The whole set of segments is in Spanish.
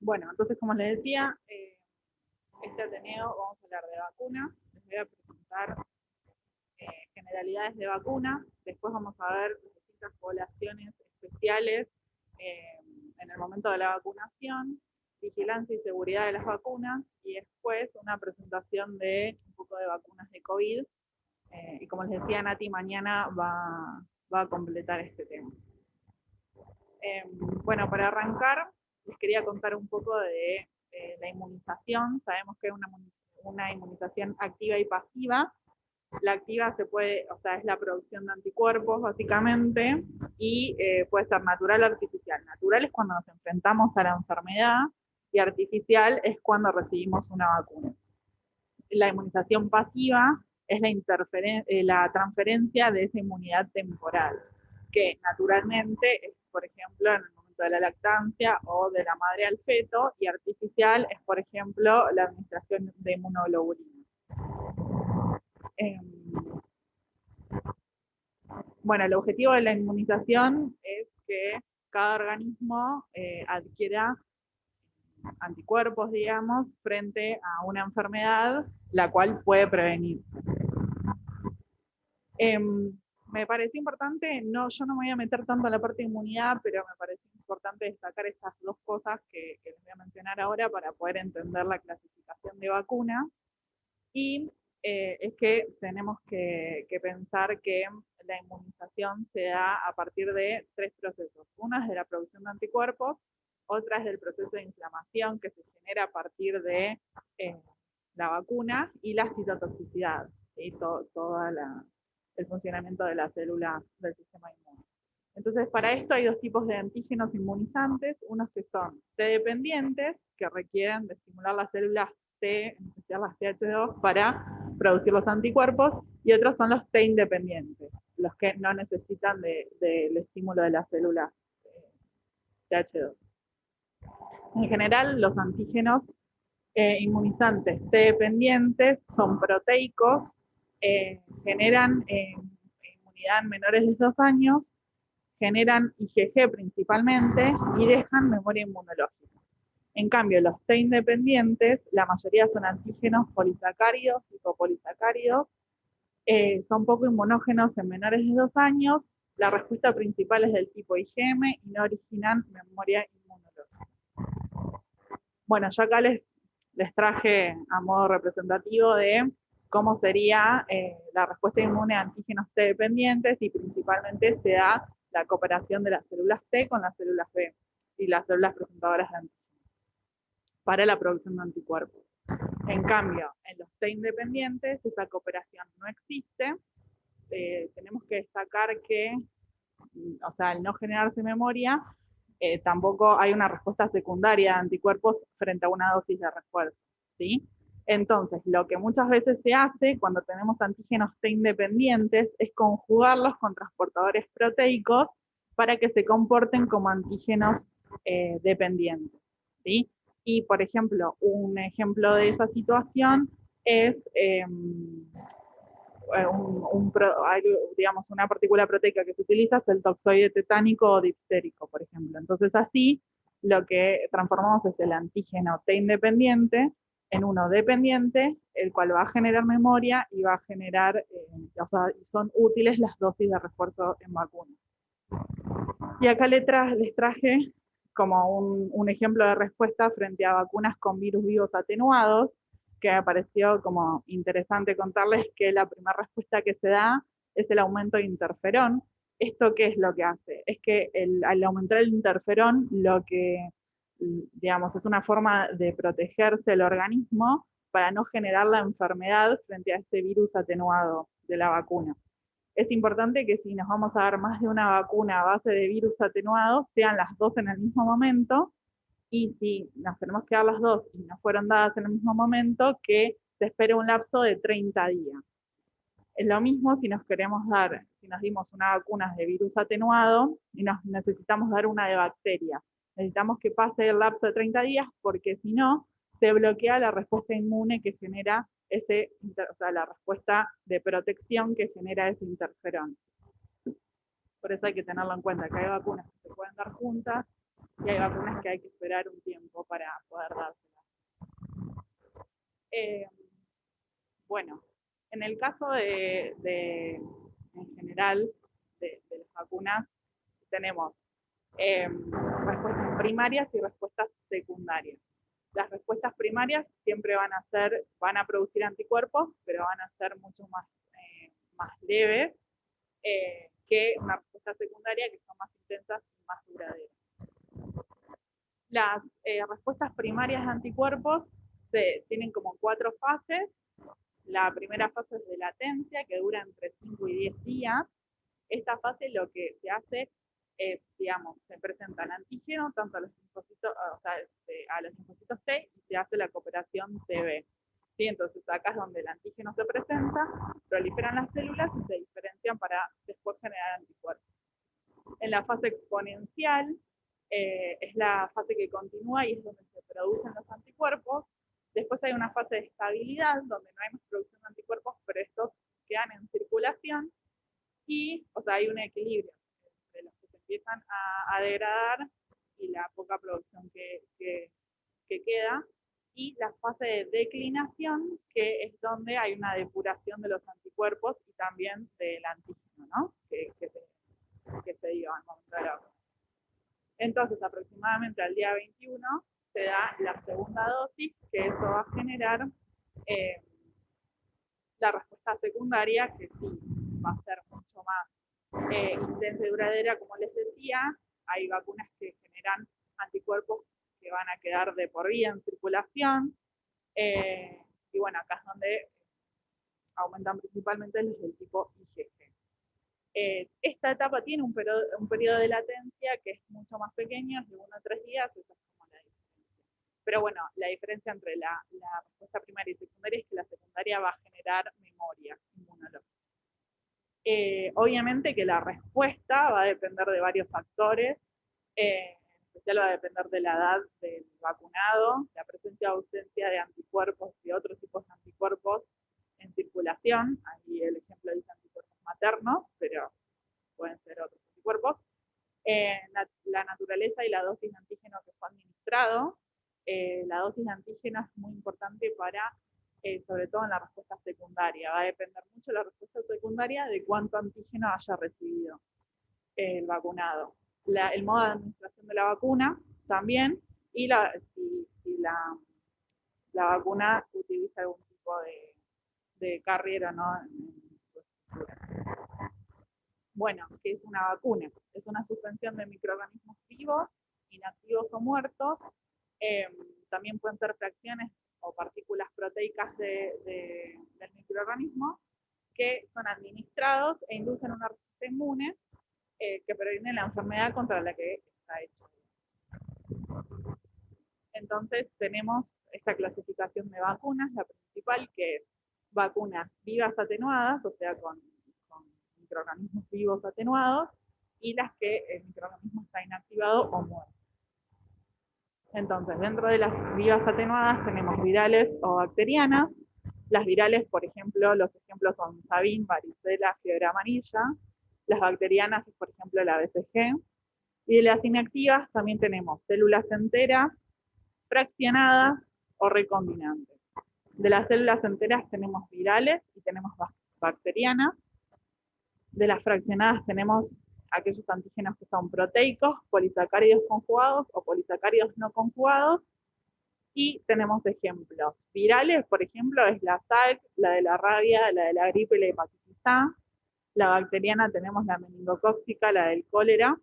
Bueno, entonces como les decía, este Ateneo vamos a hablar de vacunas. Les voy a presentar generalidades de vacunas. Después vamos a ver distintas poblaciones especiales en el momento de la vacunación, vigilancia y seguridad de las vacunas, y después una presentación de un poco de vacunas de COVID. Y como les decía, Nati mañana va a completar este tema. Bueno, para arrancar, les quería contar un poco de la inmunización. Sabemos que es una inmunización activa y pasiva. La activa es la producción de anticuerpos, básicamente, y puede ser natural o artificial. Natural es cuando nos enfrentamos a la enfermedad, y artificial es cuando recibimos una vacuna. La inmunización pasiva es la transferencia de esa inmunidad temporal, que naturalmente es, por ejemplo, en el momento de la lactancia o de la madre al feto, y artificial es, por ejemplo, la administración de inmunoglobulinas. Eh, bueno, el objetivo de la inmunización es que cada organismo adquiera anticuerpos, digamos, frente a una enfermedad, la cual puede prevenir. Me parece importante, yo no me voy a meter tanto en la parte de inmunidad, pero me parece importante destacar estas dos cosas que les voy a mencionar ahora para poder entender la clasificación de vacunas. Y es que tenemos que pensar que la inmunización se da a partir de tres procesos. Una es de la producción de anticuerpos, otra es del proceso de inflamación que se genera a partir de la vacuna, y la citotoxicidad, ¿sí? Todo el funcionamiento de las células del sistema inmune. Entonces, para esto hay dos tipos de antígenos inmunizantes, unos que son T-dependientes, que requieren de estimular las células T, en especial las TH2, para producir los anticuerpos, y otros son los T-independientes, los que no necesitan del estímulo de las células TH2. En general, los antígenos inmunizantes T-dependientes son proteicos, generan inmunidad en menores de 2 años, generan IgG principalmente y dejan memoria inmunológica. En cambio, los T independientes, la mayoría son antígenos polisacáridos y copolisacáridos, son poco inmunógenos en menores de 2 años, la respuesta principal es del tipo IgM y no originan memoria inmunológica. Bueno, yo acá les traje a modo representativo de cómo sería la respuesta inmune a antígenos T dependientes, y principalmente se da la cooperación de las células T con las células B y las células presentadoras de antígenos para la producción de anticuerpos. En cambio, en los T independientes esa cooperación no existe. Tenemos que destacar que, o sea, al no generarse memoria, tampoco hay una respuesta secundaria de anticuerpos frente a una dosis de refuerzo, ¿sí? Entonces, lo que muchas veces se hace cuando tenemos antígenos T independientes es conjugarlos con transportadores proteicos para que se comporten como antígenos dependientes, ¿sí? Y, por ejemplo, un ejemplo de esa situación es digamos, una partícula proteica que se utiliza es el toxoide tetánico o diptérico, por ejemplo. Entonces, así lo que transformamos es el antígeno T independiente en uno dependiente, el cual va a generar memoria y va a generar, o sea, son útiles las dosis de refuerzo en vacunas. Y acá les traje como un ejemplo de respuesta frente a vacunas con virus vivos atenuados, que me pareció como interesante contarles que la primera respuesta que se da es el aumento de interferón. ¿Esto qué es lo que hace? Es que al aumentar el interferón, lo que, digamos, es una forma de protegerse el organismo para no generar la enfermedad frente a este virus atenuado de la vacuna. Es importante que si nos vamos a dar más de una vacuna a base de virus atenuados, sean las dos en el mismo momento, y si nos tenemos que dar las dos y no fueron dadas en el mismo momento, que se espere un lapso de 30 días. Es lo mismo si nos queremos dar, si nos dimos una vacuna de virus atenuado y nos necesitamos dar una de bacterias. Necesitamos que pase el lapso de 30 días, porque si no, se bloquea la respuesta inmune que genera o sea, la respuesta de protección que genera ese interferón. Por eso hay que tenerlo en cuenta, que hay vacunas que se pueden dar juntas y hay vacunas que hay que esperar un tiempo para poder dárselas. Bueno, en el caso en general, de las vacunas, tenemos respuestas primarias y respuestas secundarias. Las respuestas primarias siempre van a producir anticuerpos, pero van a ser mucho más leves que una respuesta secundaria, que son más intensas y más duraderas. Las respuestas primarias de anticuerpos tienen como 4 fases. La primera fase es de latencia, que dura entre 5 y 10 días. Esta fase lo que se hace es, digamos, se presenta el antígeno tanto a los linfocitos, a los linfocitos T, y se hace la cooperación TB. ¿Sí? Entonces acá es donde el antígeno se presenta, proliferan las células y se diferencian para después generar anticuerpos. En la fase exponencial es la fase que continúa y es donde se producen los anticuerpos. Después hay una fase de estabilidad, donde no hay más producción de anticuerpos, pero estos quedan en circulación. Y, o sea, hay un equilibrio entre los que se empiezan a degradar y la poca producción que queda. Y la fase de declinación, que es donde hay una depuración de los anticuerpos y también del antígeno, ¿no? Que se dio al momento de la vacuna. Entonces, aproximadamente al día 21 se da la segunda dosis, que eso va a generar la respuesta secundaria, que sí va a ser mucho más intensa y duradera, como les decía. Hay vacunas que generan anticuerpos que van a quedar de por vida en circulación. Y bueno, acá es donde aumentan principalmente los del tipo IgG. Esta etapa tiene un periodo de latencia que es mucho más pequeño, es de 1 a 3 días, esa es como la diferencia. Pero bueno, la diferencia entre la respuesta primaria y secundaria es que la secundaria va a generar memoria inmunológica. Obviamente que la respuesta va a depender de varios factores, en especial va a depender de la edad del vacunado, la presencia o ausencia de anticuerpos y otros tipos de anticuerpos en circulación. Ahí el ejemplo dice anticuerpos maternos, pero pueden ser otros anticuerpos. La naturaleza y la dosis de antígeno que fue administrado. La dosis de antígeno es muy importante para, sobre todo en la respuesta secundaria. Va a depender mucho la respuesta secundaria de cuánto antígeno haya recibido el vacunado. El modo de administración de la vacuna también, y si la vacuna utiliza algún tipo de carrier o no en su estructura. Bueno, ¿qué es una vacuna? Es una suspensión de microorganismos vivos, inactivos o muertos. También pueden ser fracciones o partículas proteicas del microorganismo que son administrados e inducen una respuesta inmune que previene la enfermedad contra la que está hecho. Entonces tenemos esta clasificación de vacunas, la principal, que es vacunas vivas atenuadas, o sea, con microorganismos vivos atenuados, y las que el microorganismo está inactivado o muerto. Entonces, dentro de las vivas atenuadas tenemos virales o bacterianas. Las virales, por ejemplo, los ejemplos son Sabin, varicela, fiebre amarilla. Las bacterianas es, por ejemplo, la BCG. Y de las inactivas también tenemos células enteras, fraccionadas o recombinantes. De las células enteras tenemos virales y tenemos bacterianas. De las fraccionadas tenemos aquellos antígenos que son proteicos, polisacáridos conjugados o polisacáridos no conjugados. Y tenemos ejemplos virales, por ejemplo, es la SALC, la de la rabia, la de la gripe y la hepatitis A. La bacteriana tenemos la meningocócica, la del cólera,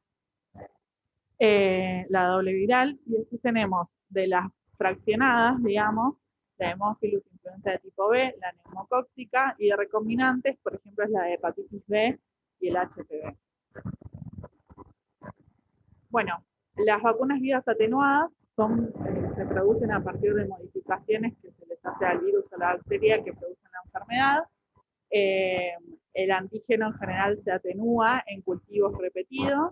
la doble viral. Y después tenemos de las fraccionadas, digamos, la Haemophilus influenza de tipo B, la neumocócica, y de recombinantes, por ejemplo, es la de hepatitis B y el HPV. Bueno, las vacunas vivas atenuadas se producen a partir de modificaciones que se les hace al virus o a la bacteria que producen la enfermedad. El antígeno en general se atenúa en cultivos repetidos.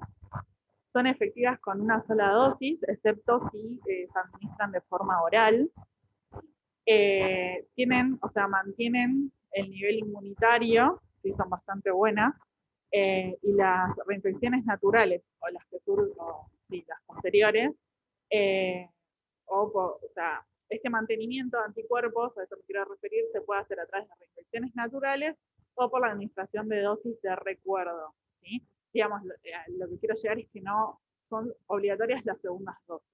Son efectivas con una sola dosis, excepto si se administran de forma oral. Mantienen el nivel inmunitario, sí, son bastante buenas, y las reinfecciones naturales, o las que sí, las posteriores, o sea, este mantenimiento de anticuerpos, a eso me quiero referir, se puede hacer a través de reinfecciones naturales o por la administración de dosis de recuerdo, ¿sí? Digamos, lo que quiero llegar es que no son obligatorias las segundas dosis.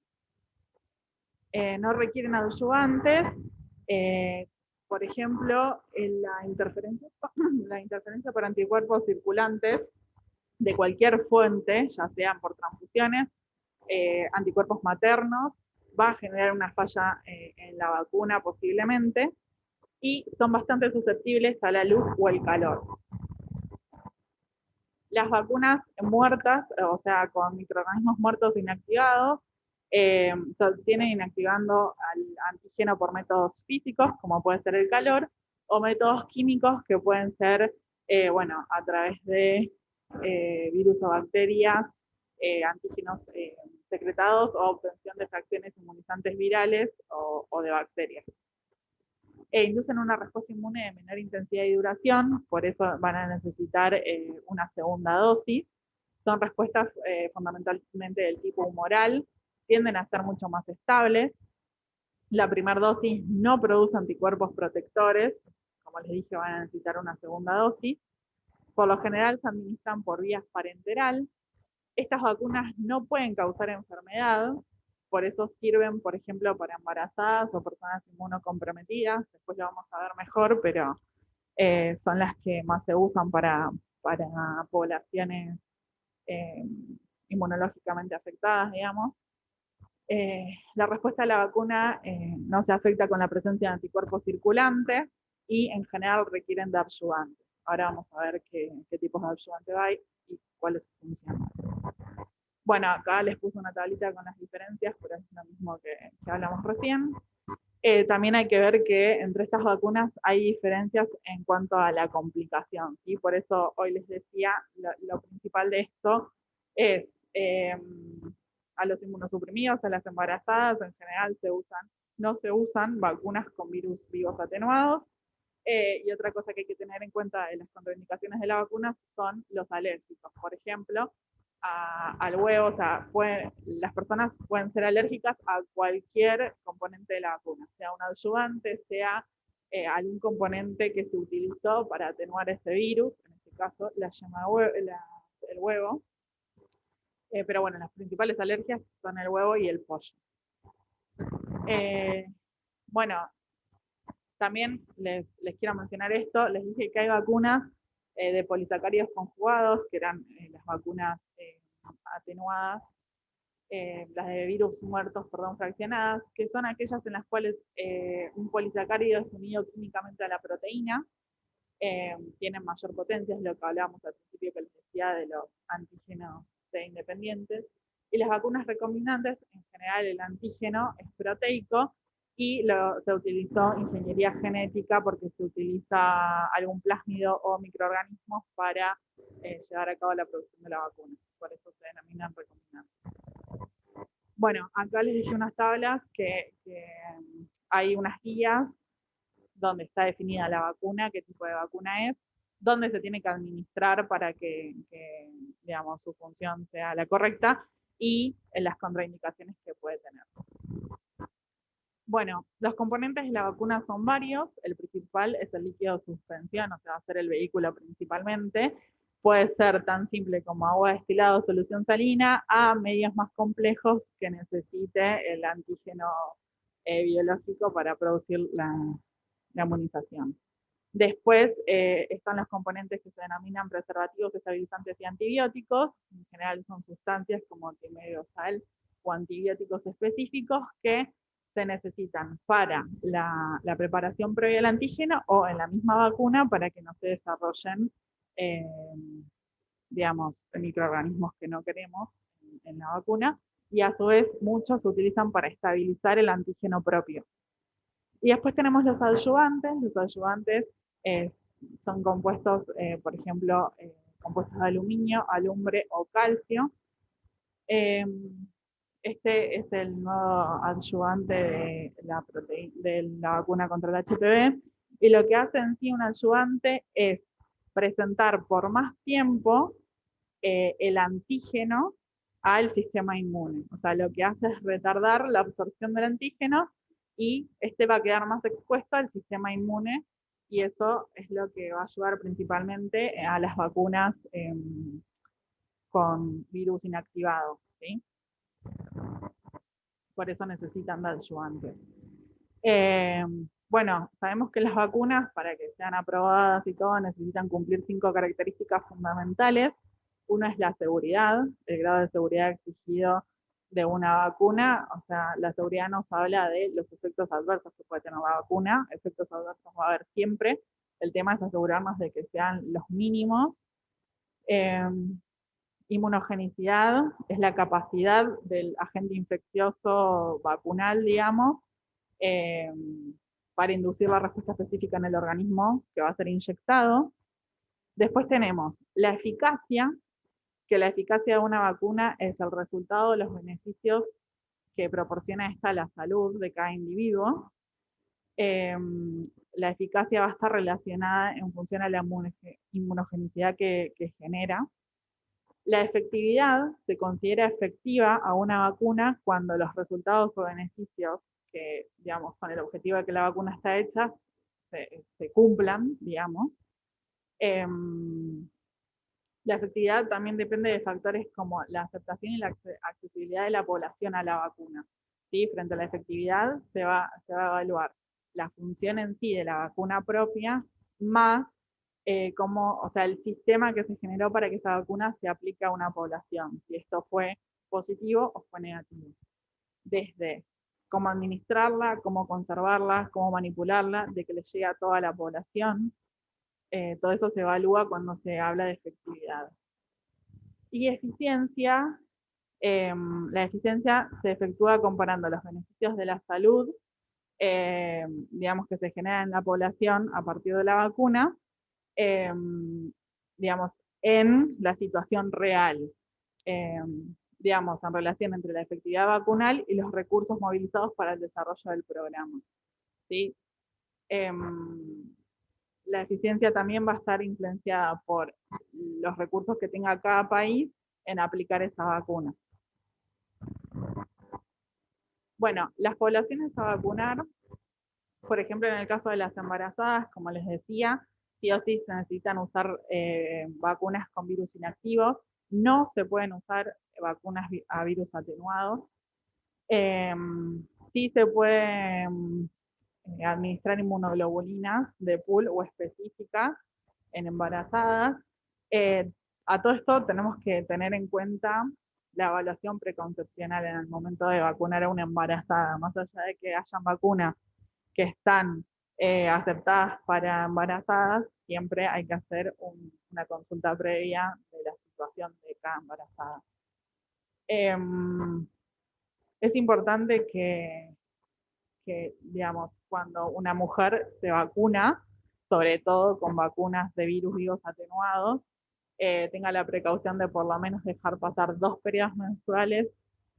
No requieren adyuvantes, por ejemplo, la interferencia por anticuerpos circulantes de cualquier fuente, ya sean por transfusiones, anticuerpos maternos, va a generar una falla en la vacuna posiblemente, y son bastante susceptibles a la luz o el calor. Las vacunas muertas, o sea, con microorganismos muertos inactivados, se obtienen inactivando al antígeno por métodos físicos, como puede ser el calor, o métodos químicos que pueden ser, bueno, a través de virus o bacterias, antígenos secretados o obtención de fracciones inmunizantes virales o de bacterias. Inducen una respuesta inmune de menor intensidad y duración, por eso van a necesitar una segunda dosis. Son respuestas fundamentalmente del tipo humoral, tienden a ser mucho más estables. La primera dosis no produce anticuerpos protectores, como les dije, van a necesitar una segunda dosis. Por lo general se administran por vías parenteral. Estas vacunas no pueden causar enfermedad, por eso sirven, por ejemplo, para embarazadas o personas inmunocomprometidas. Después lo vamos a ver mejor, pero son las que más se usan para poblaciones eh, inmunológicamente afectadas, digamos. La respuesta a la vacuna no se afecta con la presencia de anticuerpos circulantes y en general requieren de adyuvantes. Ahora vamos a ver qué tipos de adyuvantes hay y cuál es su función. Bueno, acá les puse una tablita con las diferencias, pero es lo mismo que hablamos recién. También hay que ver que entre estas vacunas hay diferencias en cuanto a la complicación, ¿sí? Por eso hoy les decía, lo principal de esto es a los inmunosuprimidos, a las embarazadas, en general no se usan vacunas con virus vivos atenuados. Y otra cosa que hay que tener en cuenta de las contraindicaciones de la vacuna son los alérgicos. Por ejemplo, al huevo, o sea, las personas pueden ser alérgicas a cualquier componente de la vacuna, sea un adyuvante, sea algún componente que se utilizó para atenuar ese virus, en este caso la yema el huevo. Pero bueno, las principales alergias son el huevo y el pollo. Bueno, también les quiero mencionar esto, les dije que hay vacunas de polisacáridos conjugados, que eran las vacunas atenuadas, las de virus muertos, perdón, fraccionadas, que son aquellas en las cuales un polisacárido es unido químicamente a la proteína, tienen mayor potencia, es lo que hablábamos al principio que les decía de los antígenos C independientes, y las vacunas recombinantes, en general el antígeno es proteico, y se utilizó ingeniería genética porque se utiliza algún plásmido o microorganismos para llevar a cabo la producción de la vacuna, por eso se denominan recombinantes. Bueno, acá les dije unas tablas que hay unas guías donde está definida la vacuna, qué tipo de vacuna es, dónde se tiene que administrar para que digamos, su función sea la correcta y las contraindicaciones que puede tener. Bueno, los componentes de la vacuna son varios. El principal es el líquido de suspensión, o sea, va a ser el vehículo principalmente. Puede ser tan simple como agua destilada o solución salina, a medios más complejos que necesite el antígeno biológico para producir la inmunización. Después están los componentes que se denominan preservativos, estabilizantes y antibióticos. En general son sustancias como timidosal o antibióticos específicos que se necesitan para la preparación previa al antígeno o en la misma vacuna para que no se desarrollen, digamos, microorganismos que no queremos en la vacuna. Y a su vez muchos se utilizan para estabilizar el antígeno propio. Y después tenemos los adyuvantes. Los adyuvantes son compuestos, por ejemplo, compuestos de aluminio, alumbre o calcio. Este es el nuevo adyuvante de la vacuna contra el HPV. Y lo que hace en sí un adyuvante es presentar por más tiempo el antígeno al sistema inmune. O sea, lo que hace es retardar la absorción del antígeno y este va a quedar más expuesto al sistema inmune y eso es lo que va a ayudar principalmente a las vacunas con virus inactivado, ¿sí? Por eso necesitan de adyuvantes. Eh, bueno, sabemos que las vacunas, para que sean aprobadas y todo, necesitan cumplir 5 características fundamentales. Una es la seguridad, el grado de seguridad exigido de una vacuna. O sea, la seguridad nos habla de los efectos adversos que puede tener la vacuna. Efectos adversos va a haber siempre. El tema es asegurarnos de que sean los mínimos. Eh, Inmunogenicidad es la capacidad del agente infeccioso vacunal, digamos, eh, para inducir la respuesta específica en el organismo que va a ser inyectado. Después tenemos la eficacia, que la eficacia de una vacuna es el resultado de los beneficios que proporciona esta a la salud de cada individuo. Eh, la eficacia va a estar relacionada en función a la inmunogenicidad que genera. La efectividad se considera efectiva a una vacuna cuando los resultados o beneficios que, digamos, con el objetivo de que la vacuna está hecha, se cumplan, digamos. Eh, la efectividad también depende de factores como la aceptación y la accesibilidad de la población a la vacuna. ¿Sí? Frente a la efectividad se va a evaluar la función en sí de la vacuna propia, más o sea, el sistema que se generó para que esa vacuna se aplique a una población, si esto fue positivo o fue negativo. Desde cómo administrarla, cómo conservarla, cómo manipularla, de que le llegue a toda la población, todo eso se evalúa cuando se habla de efectividad. Y eficiencia, la eficiencia se efectúa comparando los beneficios de la salud, digamos, que se generan en la población a partir de la vacuna, eh, digamos, en la situación real, eh, digamos, en relación entre la efectividad vacunal y los recursos movilizados para el desarrollo del programa. ¿Sí? Eh, la eficiencia también va a estar influenciada por los recursos que tenga cada país en aplicar esa vacuna. Bueno, las poblaciones a vacunar, por ejemplo, en el caso de las embarazadas, como les decía, sí o sí se necesitan usar vacunas con virus inactivos. No se pueden usar vacunas a virus atenuados. Eh, sí se pueden administrar inmunoglobulinas de pool o específicas en embarazadas. Eh, a todo esto tenemos que tener en cuenta la evaluación preconcepcional en el momento de vacunar a una embarazada, más allá de que hayan vacunas que están aceptadas para embarazadas, siempre hay que hacer una consulta previa de la situación de cada embarazada. Es importante que, digamos, cuando una mujer se vacuna, sobre todo con vacunas de virus vivos atenuados, tenga la precaución de por lo menos dejar pasar 2 periodos menstruales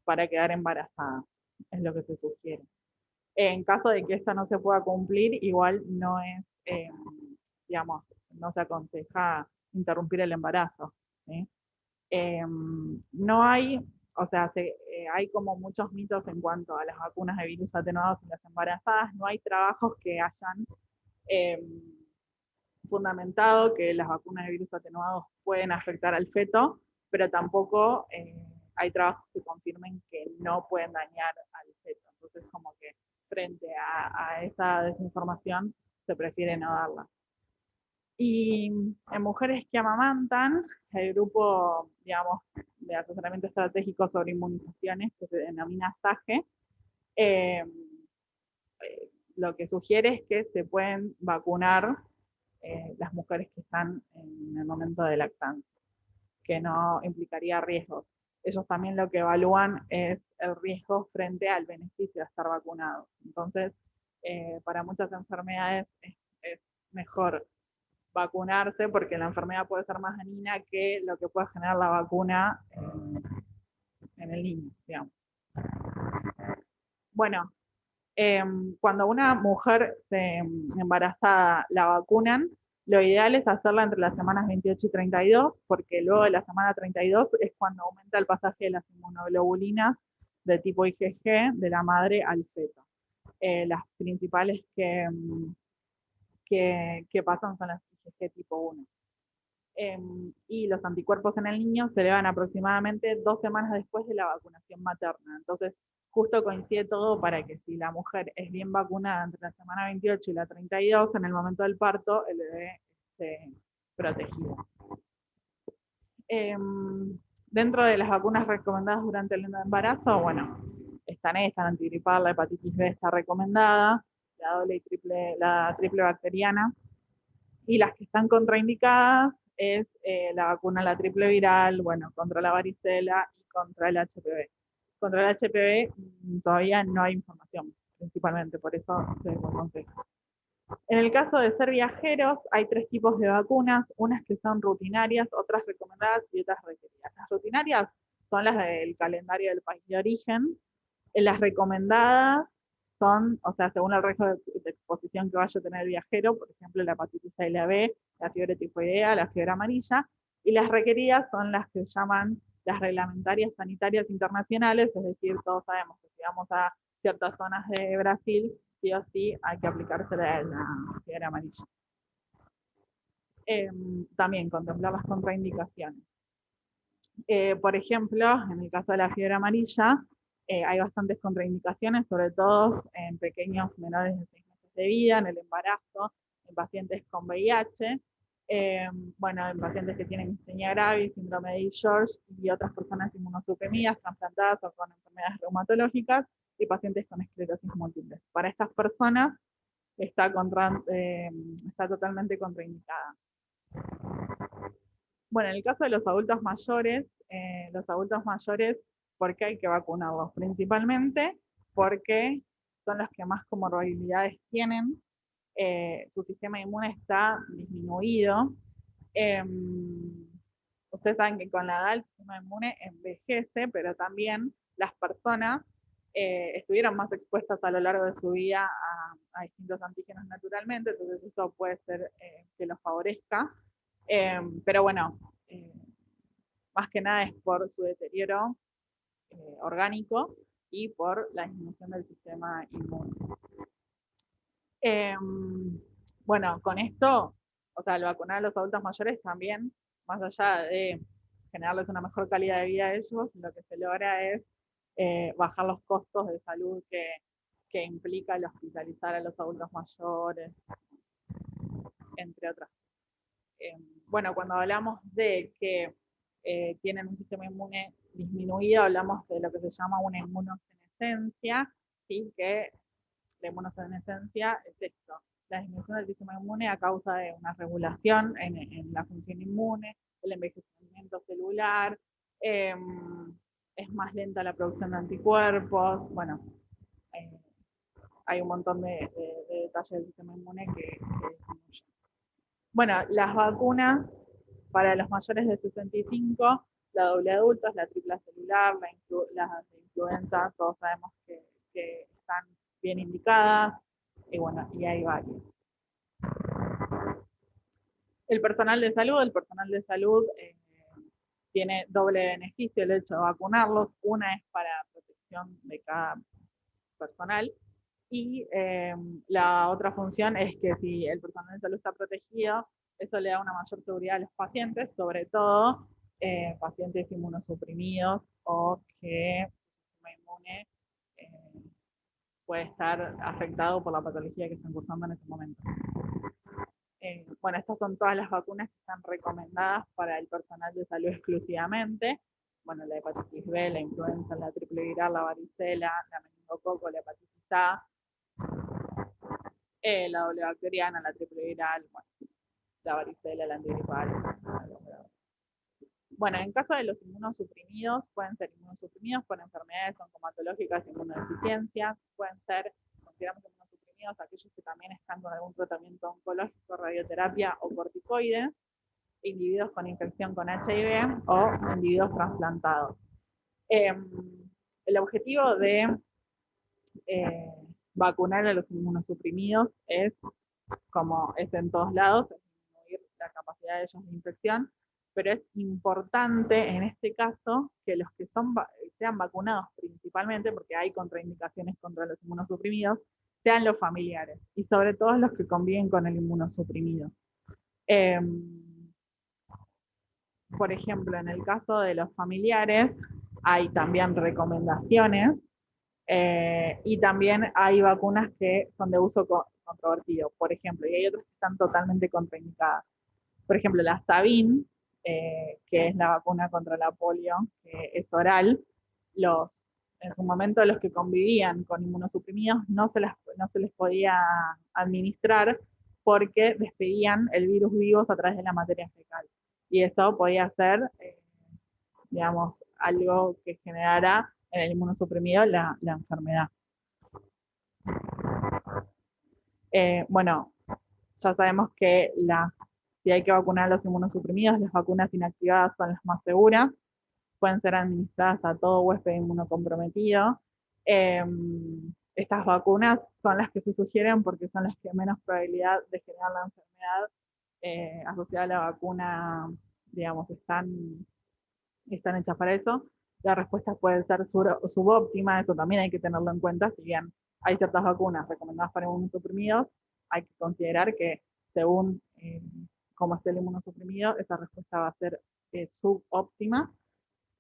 para quedar embarazada, es lo que se sugiere. En caso de que esta no se pueda cumplir, igual no es, digamos, no se aconseja interrumpir el embarazo, ¿sí? No hay, o sea, hay como muchos mitos en cuanto a las vacunas de virus atenuados en las embarazadas, no hay trabajos que hayan eh, fundamentado que las vacunas de virus atenuados pueden afectar al feto, pero tampoco hay trabajos que confirmen que no pueden dañar al feto. Entonces, como que frente a esa desinformación se prefiere no darla. Y en mujeres que amamantan, el grupo, digamos, de asesoramiento estratégico sobre inmunizaciones, que se denomina SAGE, eh, lo que sugiere es que se pueden vacunar las mujeres que están en el momento de lactancia, que no implicaría riesgos. Ellos también lo que evalúan es el riesgo frente al beneficio de estar vacunados. Entonces, para muchas enfermedades es mejor vacunarse porque la enfermedad puede ser más dañina que lo que puede generar la vacuna en el niño, digamos. Bueno, cuando una mujer embarazada la vacunan, Lo ideal es hacerla entre las semanas 28 y 32, porque luego de la semana 32 es cuando aumenta el pasaje de las inmunoglobulinas de tipo IgG de la madre al feto. Las principales que pasan son las IgG tipo 1. Y los anticuerpos en el niño se elevan aproximadamente 2 semanas después de la vacunación materna. Entonces, justo coincide todo para que si la mujer es bien vacunada entre la semana 28 y la 32, en el momento del parto, el bebé esté protegido. Dentro de las vacunas recomendadas durante el embarazo, bueno, están esta, la antigripal, la hepatitis B está recomendada, la doble y la triple bacteriana, y las que están contraindicadas es la vacuna, la triple viral, bueno, contra la varicela y contra el HPV. Contra el HPV todavía no hay información, principalmente, por eso se aconseja. En el caso de ser viajeros, hay 3 tipos de vacunas, unas que son rutinarias, otras recomendadas y otras requeridas. Las rutinarias son las del calendario del país de origen. Las recomendadas son, o sea, según el riesgo de exposición que vaya a tener el viajero, por ejemplo, la hepatitis A y la B, la fiebre tifoidea, la fiebre amarilla, y las requeridas son las que se llaman las reglamentarias sanitarias internacionales, es decir, todos sabemos que si vamos a ciertas zonas de Brasil, sí o sí hay que aplicarse la fiebre amarilla. También contemplar las contraindicaciones. Por ejemplo, en el caso de la fiebre amarilla, hay bastantes contraindicaciones, sobre todo en pequeños menores de 6 meses de vida, en el embarazo, en pacientes con VIH, bueno, en pacientes que tienen miastenia gravis, síndrome de George y otras personas inmunosuprimidas, trasplantadas o con enfermedades reumatológicas y pacientes con esclerosis múltiple. Para estas personas está totalmente contraindicada. Bueno, en el caso de los adultos mayores, ¿por qué hay que vacunarlos? Principalmente porque son los que más comorbilidades tienen, su sistema inmune está disminuido. Eh, Ustedes saben que con la edad el sistema inmune envejece, pero también las personas estuvieron más expuestas a lo largo de su vida a distintos antígenos naturalmente, entonces eso puede ser que los favorezca. Pero bueno, eh, más que nada es por su deterioro orgánico y por la disminución del sistema inmune. Bueno, con esto, o sea, al vacunar a los adultos mayores también, más allá de generarles una mejor calidad de vida a ellos, lo que se logra es bajar los costos de salud que implica el hospitalizar a los adultos mayores, entre otras. Bueno, cuando hablamos de que tienen un sistema inmune disminuido, hablamos de lo que se llama una inmunosenescencia, ¿sí? Que la inmunosenescencia es esto, la disminución del sistema inmune a causa de una regulación en la función inmune, el envejecimiento celular, es más lenta la producción de anticuerpos, bueno, eh, hay un montón de detalles del sistema inmune que disminuyen. Bueno, las vacunas para los mayores de 65, la doble adultos, la tripla celular, las de influenza, todos sabemos que están bien indicadas, y bueno, y hay varias. El personal de salud tiene doble beneficio el hecho de vacunarlos. Una es para protección de cada personal y la otra función es que si el personal de salud está protegido, eso le da una mayor seguridad a los pacientes, sobre todo pacientes inmunosuprimidos o que su sistema inmune puede estar afectado por la patología que están cursando en ese momento. Bueno, estas son todas las vacunas que están recomendadas para el personal de salud exclusivamente. Bueno, la hepatitis B, la influenza, la triple viral, la varicela, la meningococo, la hepatitis A, la doble bacteriana, la triple viral, bueno, la varicela, la antigripal. Bueno, en caso de los inmunosuprimidos, pueden ser inmunosuprimidos por enfermedades oncomatológicas, inmunodeficiencias, pueden ser, consideramos inmunosuprimidos aquellos que también están con algún tratamiento oncológico, radioterapia o corticoides, individuos con infección con HIV o individuos trasplantados. El objetivo de vacunar a los inmunosuprimidos es, como es en todos lados, capacidad de ellos de infección, pero es importante en este caso que los que sean vacunados principalmente, porque hay contraindicaciones contra los inmunosuprimidos, sean los familiares, y sobre todo los que conviven con el inmunosuprimido. Por ejemplo, en el caso de los familiares, hay también recomendaciones y también hay vacunas que son de uso controvertido, por ejemplo, y hay otras que están totalmente contraindicadas. Por ejemplo, la Sabin, que es la vacuna contra la polio, que es oral, en su momento los que convivían con inmunosuprimidos no se les podía administrar porque despedían el virus vivos a través de la materia fecal. Y eso podía ser, digamos, algo que generara en el inmunosuprimido la enfermedad. Bueno, ya sabemos que si hay que vacunar a los inmunosuprimidos, las vacunas inactivadas son las más seguras, pueden ser administradas a todo huésped inmunocomprometido. Estas vacunas son las que se sugieren porque son las que menos probabilidad de generar la enfermedad asociada a la vacuna, digamos, están hechas para eso. La respuesta puede ser subóptima, eso también hay que tenerlo en cuenta, si bien hay ciertas vacunas recomendadas para inmunosuprimidos, hay que considerar que según cómo esté el inmunosuprimido, esa respuesta va a ser subóptima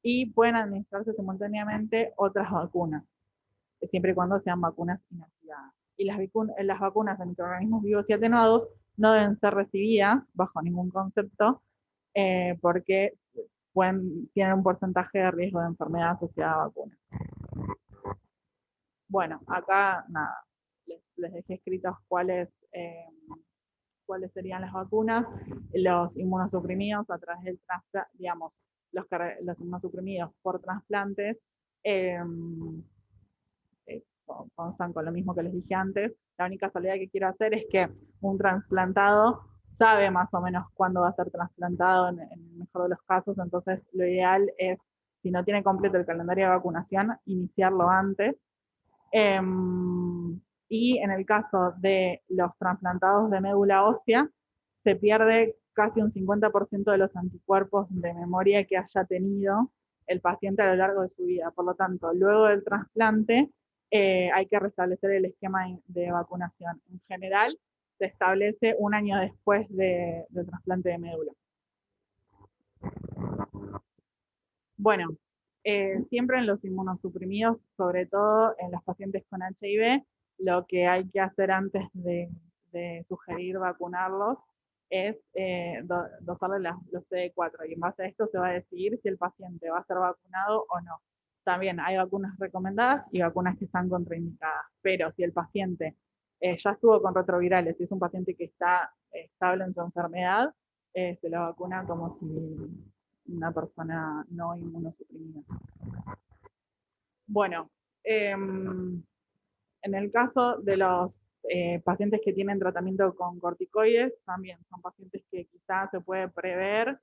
y pueden administrarse simultáneamente otras vacunas, siempre y cuando sean vacunas inactivadas. Y las vacunas de microorganismos vivos y atenuados no deben ser recibidas bajo ningún concepto porque tienen un porcentaje de riesgo de enfermedad asociada a vacunas. Bueno, acá nada, les dejé escritos cuáles serían las vacunas, los inmunosuprimidos a través del trasplante, digamos, los inmunosuprimidos por trasplantes, constan con lo mismo que les dije antes. La única salida que quiero hacer es que un trasplantado sabe más o menos cuándo va a ser trasplantado en el mejor de los casos, entonces lo ideal es, si no tiene completo el calendario de vacunación, iniciarlo antes. Y en el caso de los trasplantados de médula ósea, se pierde casi un 50% de los anticuerpos de memoria que haya tenido el paciente a lo largo de su vida. Por lo tanto, luego del trasplante, hay que restablecer el esquema de vacunación. En general, se establece un año después del trasplante de médula. Bueno, siempre en los inmunosuprimidos, sobre todo en los pacientes con HIV, lo que hay que hacer antes de sugerir vacunarlos es dosarle los CD4 y en base a esto se va a decidir si el paciente va a ser vacunado o no. También hay vacunas recomendadas y vacunas que están contraindicadas, pero si el paciente ya estuvo con retrovirales y es un paciente que está estable en su enfermedad, se lo vacuna como si una persona no inmunosuprimida. Bueno, en el caso de los pacientes que tienen tratamiento con corticoides, también son pacientes que quizás se puede prever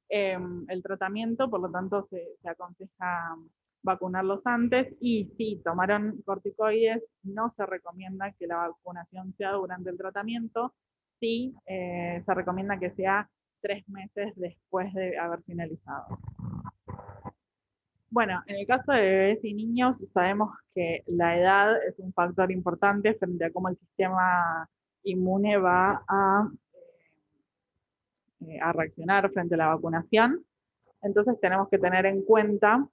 el tratamiento, por lo tanto se aconseja vacunarlos antes, y si tomaron corticoides, no se recomienda que la vacunación sea durante el tratamiento, sí se recomienda que sea 3 meses después de haber finalizado. Bueno, en el caso de bebés y niños, sabemos que la edad es un factor importante frente a cómo el sistema inmune va a reaccionar frente a la vacunación. Entonces tenemos que tener en cuenta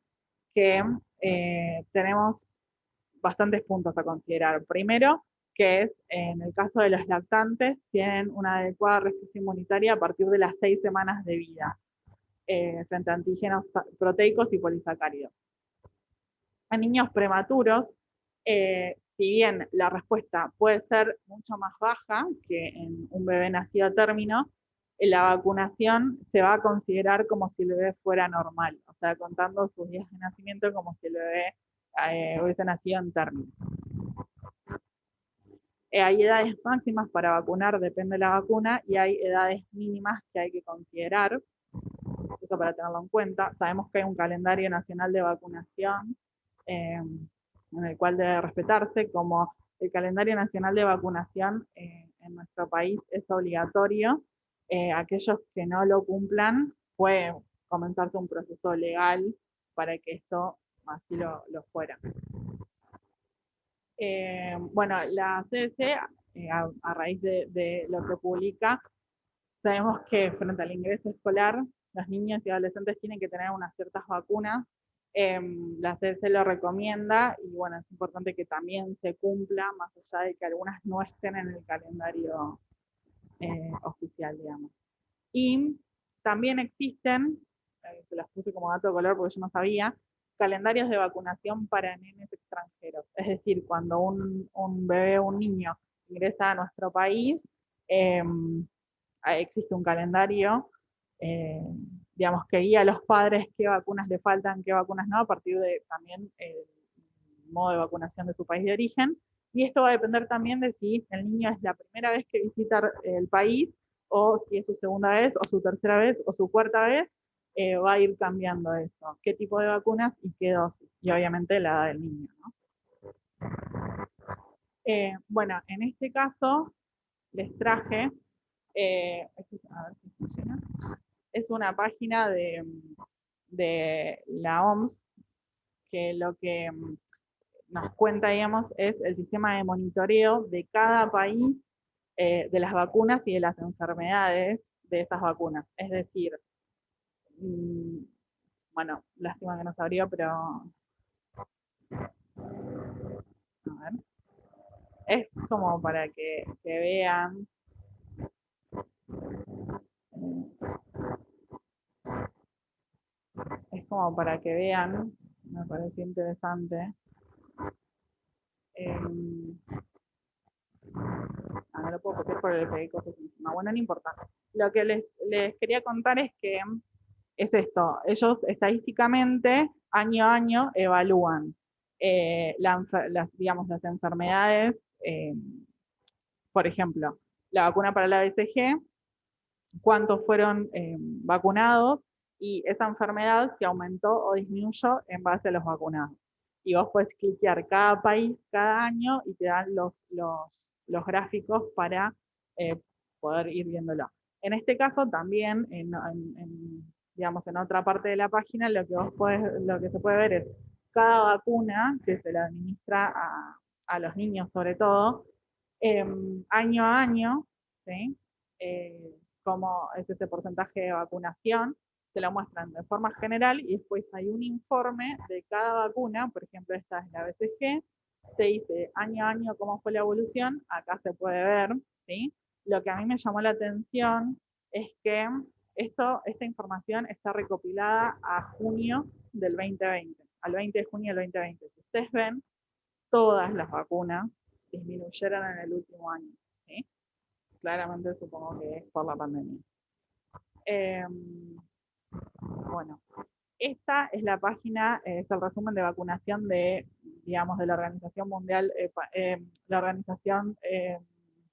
que tenemos bastantes puntos a considerar. Primero, que es en el caso de los lactantes, tienen una adecuada respuesta inmunitaria a partir de las 6 semanas de vida frente a antígenos proteicos y polisacáridos. En niños prematuros, si bien la respuesta puede ser mucho más baja que en un bebé nacido a término, la vacunación se va a considerar como si el bebé fuera normal, o sea, contando sus días de nacimiento como si el bebé hubiese nacido en término. Hay edades máximas para vacunar, depende de la vacuna, y hay edades mínimas que hay que considerar, eso para tenerlo en cuenta. Sabemos que hay un calendario nacional de vacunación en el cual debe respetarse, como el calendario nacional de vacunación en nuestro país es obligatorio aquellos que no lo cumplan, puede comenzarse un proceso legal para que esto así lo fuera. Bueno, la CDC, a raíz de lo que publica, sabemos que frente al ingreso escolar, los niños y adolescentes tienen que tener unas ciertas vacunas. La CDC lo recomienda y bueno, es importante que también se cumpla, más allá de que algunas no estén en el calendario oficial, digamos. Y también existen, se las puse como dato de color porque yo no sabía, calendarios de vacunación para nenes extranjeros. Es decir, cuando un bebé o un niño ingresa a nuestro país, eh, existe un calendario, eh, digamos, que guía a los padres qué vacunas le faltan, qué vacunas no, a partir de también el modo de vacunación de su país de origen. Y esto va a depender también de si el niño es la primera vez que visita el país, o si es su segunda vez, o su tercera vez, o su cuarta vez, va a ir cambiando eso. ¿Qué tipo de vacunas y qué dosis? Y obviamente la edad del niño, ¿no? Bueno, en este caso les traje, a ver si funciona, es una página de la OMS que lo que nos cuenta, digamos, es el sistema de monitoreo de cada país, de las vacunas y de las enfermedades de esas vacunas. Es decir, mmm, bueno, lástima que no sabría, pero a ver, es como para que vean, eh, es como para que vean, me parece interesante. Eh, no lo puedo copiar por el pegué cosas encima. Bueno, no importa. Lo que les quería contar es que es esto, ellos estadísticamente año a año evalúan digamos, las enfermedades, por ejemplo, la vacuna para la BCG, cuántos fueron vacunados y esa enfermedad si aumentó o disminuyó en base a los vacunados. Y vos podés cliquear cada país cada año y te dan los gráficos para eh, poder ir viéndolo. En este caso también, digamos, en otra parte de la página, lo que se puede ver es cada vacuna que se le administra a los niños sobre todo, año a año, ¿sí? Cómo es ese porcentaje de vacunación, se lo muestran de forma general y después hay un informe de cada vacuna, por ejemplo esta es la BCG, se dice año a año cómo fue la evolución, acá se puede ver, ¿sí? Lo que a mí me llamó la atención es que esta información está recopilada a junio del 2020, al 20 de junio del 2020. Si ustedes ven, todas las vacunas disminuyeron en el último año, ¿sí? Claramente supongo que es por la pandemia. Eh, bueno, esta es la página, es el resumen de vacunación de, digamos, de la Organización Mundial, la Organización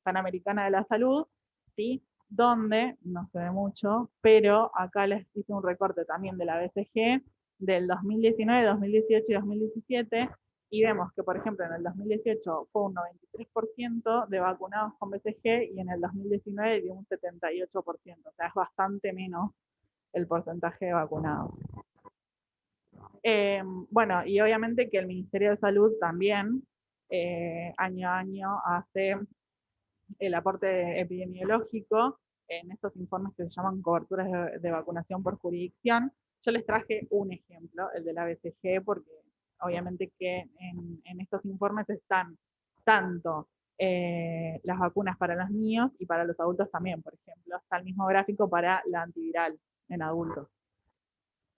Panamericana de la Salud, ¿sí? Donde, no se ve mucho, pero acá les hice un recorte también de la BCG del 2019, 2018 y 2017, y vemos que, por ejemplo, en el 2018 fue un 93% de vacunados con BCG y en el 2019 dio un 78%, o sea, es bastante menos el porcentaje de vacunados. Bueno, y obviamente que el Ministerio de Salud también año a año hace el aporte epidemiológico en estos informes que se llaman coberturas de vacunación por jurisdicción. Yo les traje un ejemplo, el de la BCG, porque obviamente que en estos informes están tanto las vacunas para los niños y para los adultos también, por ejemplo, está el mismo gráfico para la antiviral en adultos.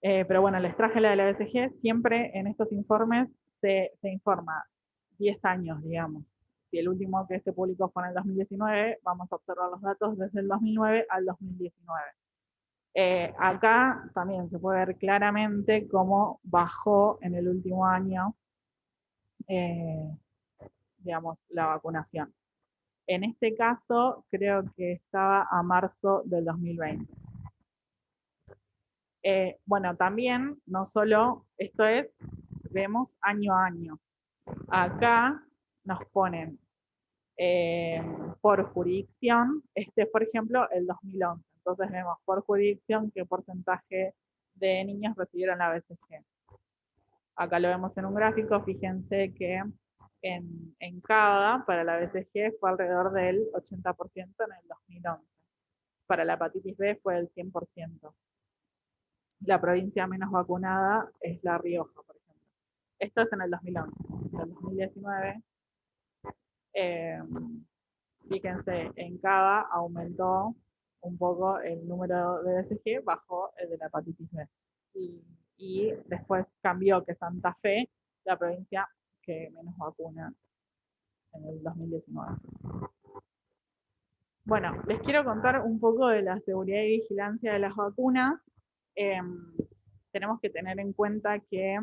Pero bueno, les traje la de la BCG, siempre en estos informes se informa 10 años, digamos. Si el último que se publicó fue en el 2019, vamos a observar los datos desde el 2009 al 2019. Acá también se puede ver claramente cómo bajó en el último año, eh, digamos, la vacunación. En este caso, creo que estaba a marzo del 2020. Bueno, también, no solo, esto es, vemos año a año. Acá nos ponen por jurisdicción, este es por ejemplo el 2011, Entonces vemos por jurisdicción qué porcentaje de niños recibieron la BCG. Acá lo vemos en un gráfico, fíjense que en CABA para la BCG fue alrededor del 80% en el 2011. Para la hepatitis B fue el 100%. La provincia menos vacunada es La Rioja, por ejemplo. Esto es en el 2011. En el 2019, fíjense, en CABA aumentó un poco el número de BCG, bajó el de la hepatitis B. Y después cambió que Santa Fe, la provincia que menos vacuna en el 2019. Bueno, les quiero contar un poco de la seguridad y vigilancia de las vacunas. Tenemos que tener en cuenta que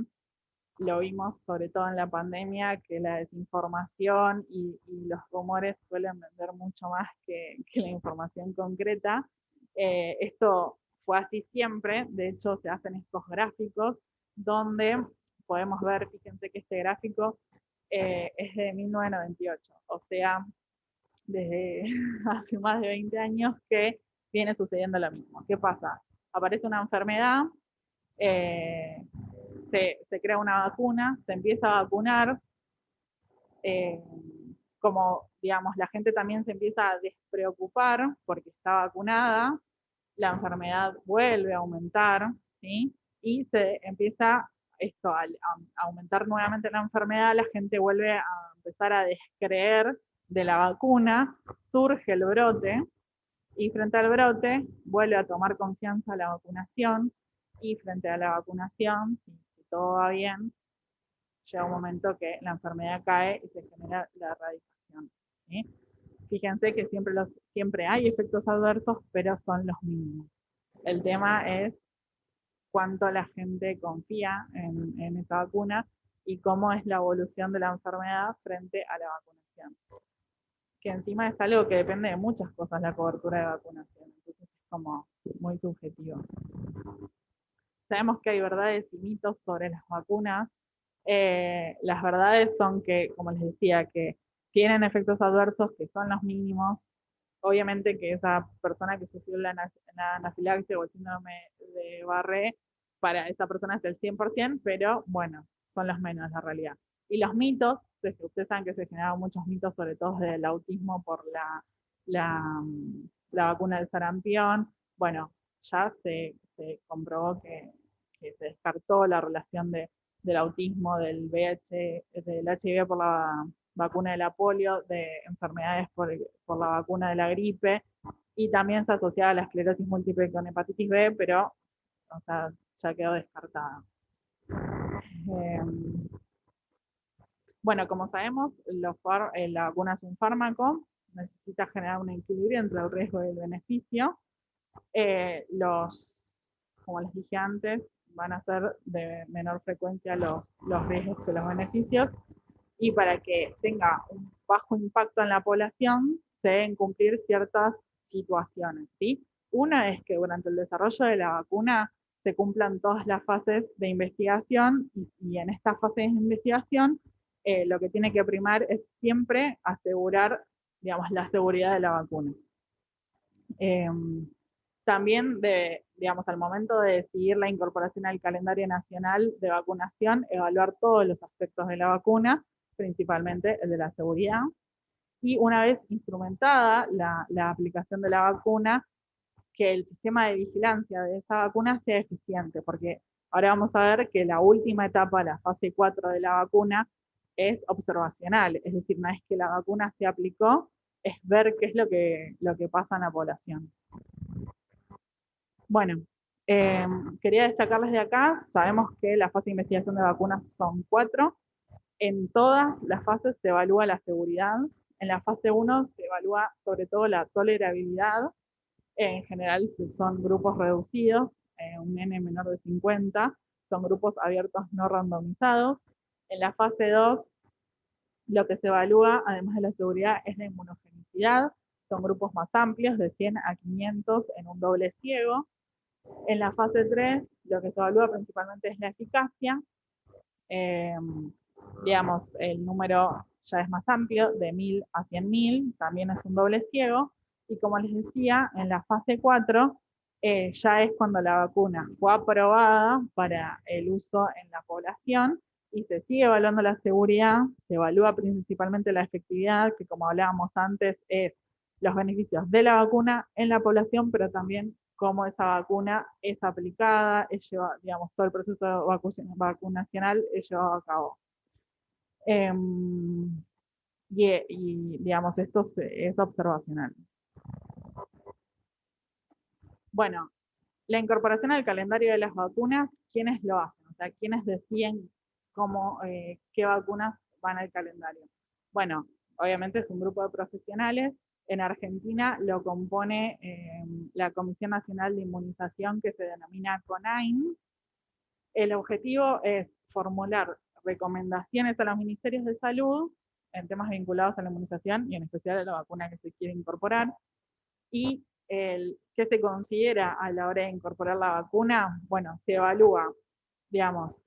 lo vimos sobre todo en la pandemia, que la desinformación y los rumores suelen vender mucho más que la información concreta. Esto fue así siempre, de hecho se hacen estos gráficos donde podemos ver, fíjense que este gráfico es de 1998, o sea, desde hace más de 20 años que viene sucediendo lo mismo. ¿Qué pasa? Aparece una enfermedad, se crea una vacuna, se empieza a vacunar, como digamos, la gente también se empieza a despreocupar porque está vacunada, la enfermedad vuelve a aumentar, ¿sí? Y se empieza esto, a aumentar nuevamente la enfermedad, la gente vuelve a empezar a descreer de la vacuna, surge el brote, y frente al brote vuelve a tomar confianza la vacunación, y frente a la vacunación, si todo va bien, llega un momento que la enfermedad cae y se genera la erradicación, ¿sí? Fíjense que siempre hay efectos adversos, pero son los mínimos. El tema es cuánto la gente confía en esa vacuna y cómo es la evolución de la enfermedad frente a la vacunación. Que encima es algo que depende de muchas cosas la cobertura de vacunación, entonces es como muy subjetivo. Sabemos que hay verdades y mitos sobre las vacunas. Las verdades son que, como les decía, que tienen efectos adversos que son los mínimos. Obviamente que esa persona que sufrió la anafilaxia o el síndrome de Barré, para esa persona es el 100%, pero bueno, son los menos la realidad. Y los mitos, ustedes saben que se generaron muchos mitos, sobre todo del autismo por la vacuna del sarampión. Bueno, ya se comprobó que se descartó la relación del autismo, del VIH, del HIV por la vacuna de la polio, de enfermedades por la vacuna de la gripe, y también se asociaba a la esclerosis múltiple con hepatitis B, pero o sea, ya quedó descartada. Bueno, como sabemos, la vacuna es un fármaco, necesita generar un equilibrio entre el riesgo y el beneficio. Como les dije antes, van a ser de menor frecuencia los riesgos que los beneficios, y para que tenga un bajo impacto en la población se deben cumplir ciertas situaciones, ¿sí? Una es que durante el desarrollo de la vacuna se cumplan todas las fases de investigación, y en estas fases de investigación lo que tiene que primar es siempre asegurar, digamos, la seguridad de la vacuna. También, digamos, al momento de decidir la incorporación al calendario nacional de vacunación, evaluar todos los aspectos de la vacuna, principalmente el de la seguridad, y una vez instrumentada la aplicación de la vacuna, que el sistema de vigilancia de esa vacuna sea eficiente, porque ahora vamos a ver que la última etapa, la fase 4 de la vacuna, es observacional, es decir, una vez que la vacuna se aplicó, es ver qué es lo que pasa en la población. Bueno, quería destacarles de acá, sabemos que la fase de investigación de vacunas son 4. En todas las fases se evalúa la seguridad. En la fase 1 se evalúa sobre todo la tolerabilidad. En general son grupos reducidos, un N menor de 50, son grupos abiertos no randomizados. En la fase 2 lo que se evalúa, además de la seguridad, es la inmunogenicidad. Son grupos más amplios, de 100 a 500 en un doble ciego. En la fase 3, lo que se evalúa principalmente es la eficacia. Digamos, el número ya es más amplio, de 1000 a 100.000, también es un doble ciego. Y como les decía, en la fase 4 ya es cuando la vacuna fue aprobada para el uso en la población y se sigue evaluando la seguridad, se evalúa principalmente la efectividad, que como hablábamos antes es los beneficios de la vacuna en la población, pero también cómo esa vacuna es aplicada, es llevado, digamos, todo el proceso vacunacional es llevado a cabo. Y digamos, esto es observacional. Bueno, la incorporación al calendario de las vacunas, ¿quiénes lo hacen? O sea, ¿quiénes deciden qué vacunas van al calendario? Bueno, obviamente es un grupo de profesionales. En Argentina lo compone la Comisión Nacional de Inmunización, que se denomina CONAIN. El objetivo es formular recomendaciones a los ministerios de salud en temas vinculados a la inmunización y en especial a la vacuna que se quiere incorporar, y qué se considera a la hora de incorporar la vacuna. Bueno, se evalúa, digamos,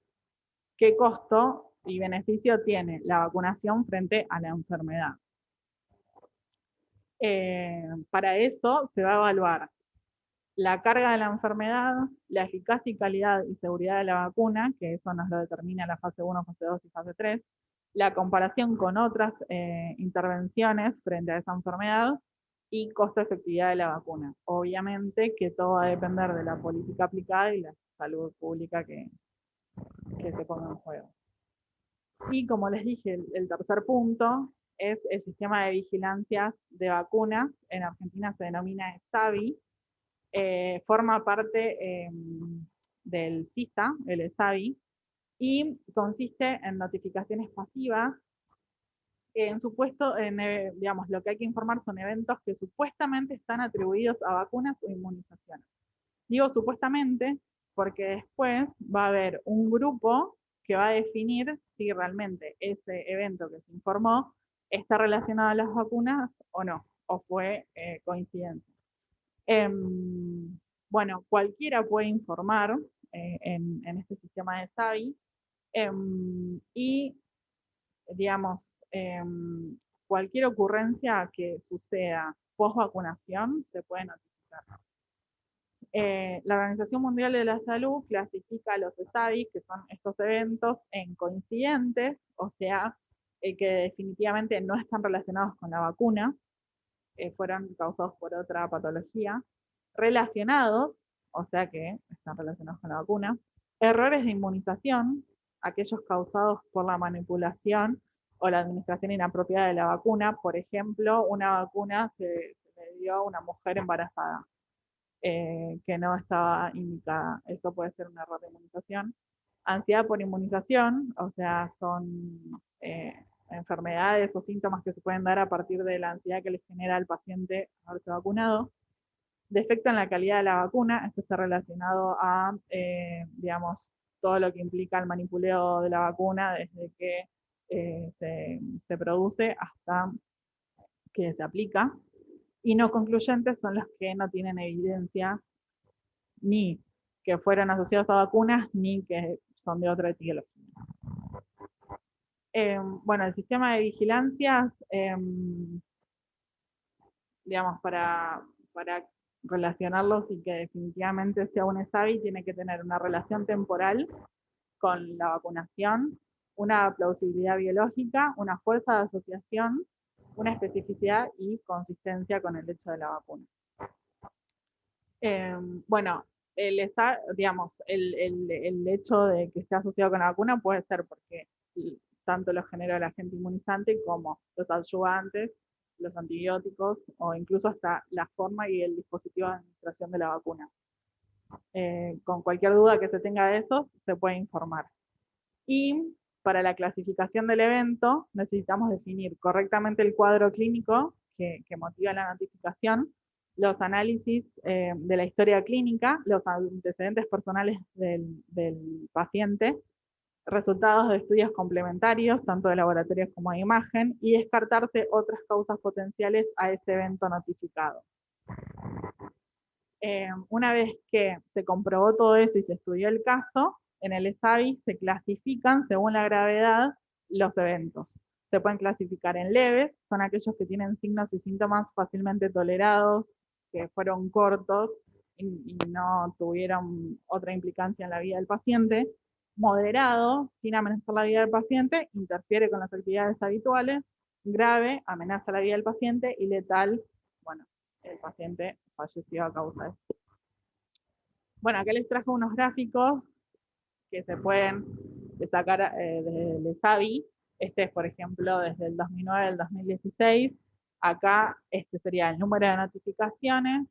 qué costo y beneficio tiene la vacunación frente a la enfermedad. Para eso se va a evaluar la carga de la enfermedad, la eficacia y calidad y seguridad de la vacuna, que eso nos lo determina la fase 1, fase 2 y fase 3, la comparación con otras intervenciones frente a esa enfermedad y costo-efectividad de la vacuna. Obviamente que todo va a depender de la política aplicada y la salud pública que se ponga en juego. Y como les dije, el tercer punto es el sistema de vigilancias de vacunas. En Argentina se denomina ESAVI. Forma parte del CISA, el ESAVI, y consiste en notificaciones pasivas. En supuesto, digamos, lo que hay que informar son eventos que supuestamente están atribuidos a vacunas o inmunizaciones. Digo supuestamente porque después va a haber un grupo que va a definir si realmente ese evento que se informó está relacionado a las vacunas o no, o fue coincidencia. Bueno, cualquiera puede informar en este sistema de SAVI, y, digamos, cualquier ocurrencia que suceda post vacunación se puede notificar. La Organización Mundial de la Salud clasifica los SAVI, que son estos eventos, en coincidentes, o sea, que definitivamente no están relacionados con la vacuna, fueron causados por otra patología, relacionados, o sea que están relacionados con la vacuna, errores de inmunización, aquellos causados por la manipulación o la administración inapropiada de la vacuna. Por ejemplo, una vacuna se le dio a una mujer embarazada que no estaba indicada. Eso puede ser un error de inmunización. Ansiedad por inmunización, o sea, son enfermedades o síntomas que se pueden dar a partir de la ansiedad que les genera al paciente haberse vacunado. Defecto en la calidad de la vacuna, esto está relacionado a, digamos, todo lo que implica el manipuleo de la vacuna desde que se produce hasta que se aplica. Y no concluyentes son los que no tienen evidencia ni que fueron asociados a vacunas ni que son de otra etiología. Bueno, el sistema de vigilancias, digamos, para relacionarlos y que definitivamente sea un ESAVI, tiene que tener una relación temporal con la vacunación, una plausibilidad biológica, una fuerza de asociación, una especificidad y consistencia con el hecho de la vacuna. Bueno, digamos, el hecho de que esté asociado con la vacuna puede ser porque tanto lo genera el agente inmunizante como los adyuvantes, los antibióticos o incluso hasta la forma y el dispositivo de administración de la vacuna. Con cualquier duda que se tenga de esos, se puede informar. Y para la clasificación del evento necesitamos definir correctamente el cuadro clínico que motiva la notificación, los análisis de la historia clínica, los antecedentes personales del paciente, resultados de estudios complementarios, tanto de laboratorios como de imagen, y descartarse otras causas potenciales a ese evento notificado. Una vez que se comprobó todo eso y se estudió el caso, en el ESAVI se clasifican según la gravedad los eventos. Se pueden clasificar en leves, son aquellos que tienen signos y síntomas fácilmente tolerados, que fueron cortos y no tuvieron otra implicancia en la vida del paciente. Moderado, sin amenazar la vida del paciente, interfiere con las actividades habituales. Grave, amenaza la vida del paciente. Y letal, bueno, el paciente falleció a causa de esto. Bueno, acá les trajo unos gráficos que se pueden sacar desde el SABI. Este es, por ejemplo, desde el 2009 al 2016. Acá este sería el número de notificaciones.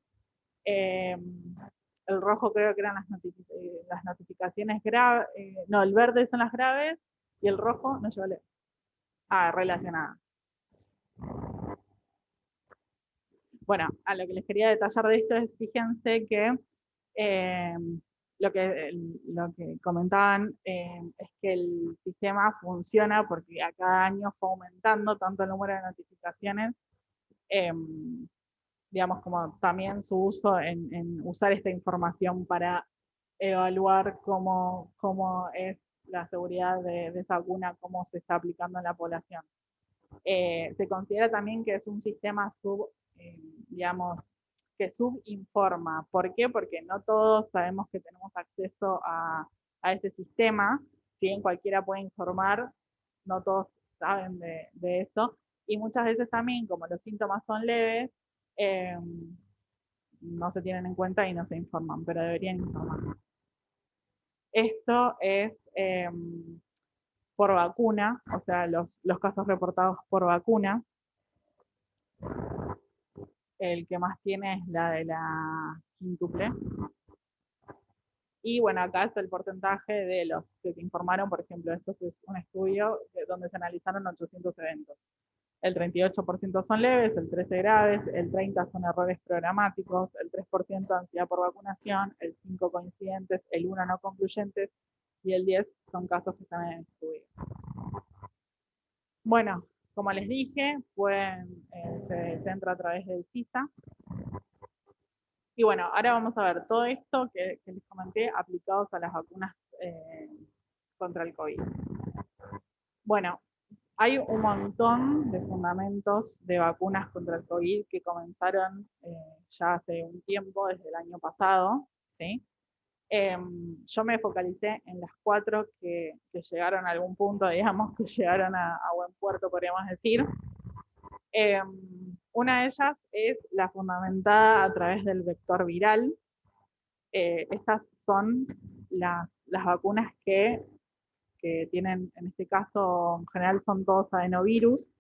El rojo creo que eran las notificaciones graves. No, el verde son las graves y el rojo, no lleva relacionadas. Bueno, a lo que les quería detallar de esto es, fíjense que lo que comentaban es que el sistema funciona porque a cada año fue aumentando tanto el número de notificaciones, digamos, como también su uso en usar esta información para evaluar cómo es la seguridad de esa vacuna, cómo se está aplicando en la población. Se considera también que es un sistema digamos, que subinforma. ¿Por qué? Porque no todos sabemos que tenemos acceso a este sistema. Si bien cualquiera puede informar, no todos saben de eso. Y muchas veces también, como los síntomas son leves, eh, no se tienen en cuenta y no se informan, pero deberían informar. Esto es por vacuna, o sea, los casos reportados por vacuna. El que más tiene es la de la quíntuple. Y bueno, acá es el porcentaje de los que informaron, por ejemplo, esto es un estudio donde se analizaron 800 eventos. El 38% son leves, el 13% graves, el 30% son errores programáticos, el 3% ansiedad por vacunación, el 5% coincidentes, el 1% no concluyentes y el 10% son casos que están en estudio. Bueno, como les dije, se entra a través del CISA. Y bueno, ahora vamos a ver todo esto que les comenté aplicados a las vacunas contra el COVID. Bueno, hay un montón de fundamentos de vacunas contra el COVID que comenzaron ya hace un tiempo, desde el año pasado, ¿sí? Yo me focalicé en las 4 que llegaron a algún punto, digamos, que llegaron a buen puerto, podríamos decir. Una de ellas es la fundamentada a través del vector viral. Estas son las vacunas que tienen, en este caso, en general son todos adenovirus,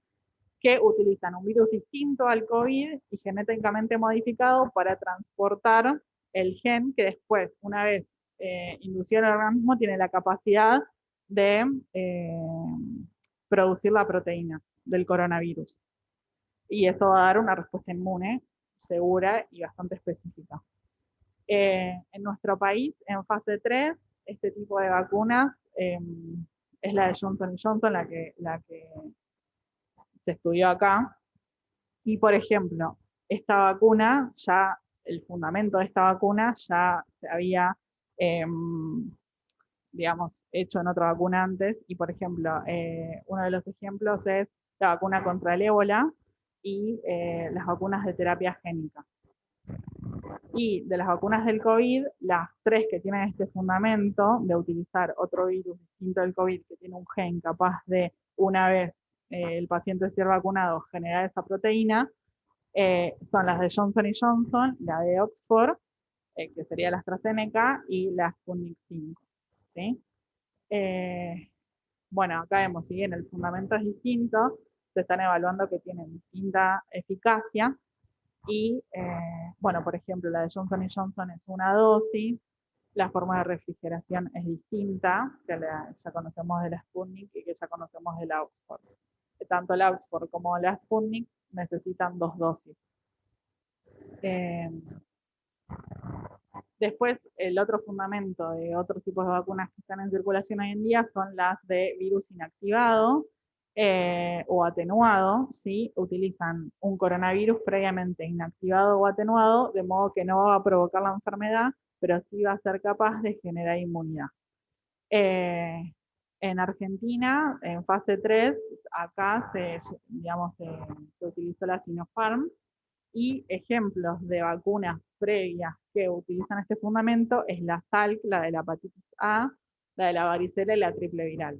que utilizan un virus distinto al COVID y genéticamente modificado para transportar el gen que después, una vez inducido el organismo, tiene la capacidad de producir la proteína del coronavirus. Y eso va a dar una respuesta inmune segura y bastante específica. En nuestro país, en fase 3, este tipo de vacunas es la de Johnson Johnson, la que se estudió acá. Y por ejemplo, esta vacuna, ya el fundamento de esta vacuna ya se había, digamos, hecho en otra vacuna antes. Y por ejemplo, uno de los ejemplos es la vacuna contra el ébola y las vacunas de terapia génica. Y de las vacunas del COVID, las 3 que tienen este fundamento de utilizar otro virus distinto del COVID que tiene un gen capaz de, una vez el paciente ser vacunado, generar esa proteína, son las de Johnson Johnson, la de Oxford, que sería la AstraZeneca, y la Sputnik 5. ¿Sí? Bueno, acá vemos, si bien el fundamento es distinto, se están evaluando que tienen distinta eficacia. Y, bueno, por ejemplo, la de Johnson Johnson es una dosis, la forma de refrigeración es distinta, que ya conocemos de la Sputnik y que ya conocemos de la Oxford. Tanto la Oxford como la Sputnik necesitan 2 dosis. Después, el otro fundamento de otros tipos de vacunas que están en circulación hoy en día son las de virus inactivado o atenuado, ¿sí? Utilizan un coronavirus previamente inactivado o atenuado, de modo que no va a provocar la enfermedad, pero sí va a ser capaz de generar inmunidad. En Argentina, en fase 3, acá digamos, se utilizó la Sinopharm, y ejemplos de vacunas previas que utilizan este fundamento es la Salk, la de la hepatitis A, la de la varicela y la triple viral.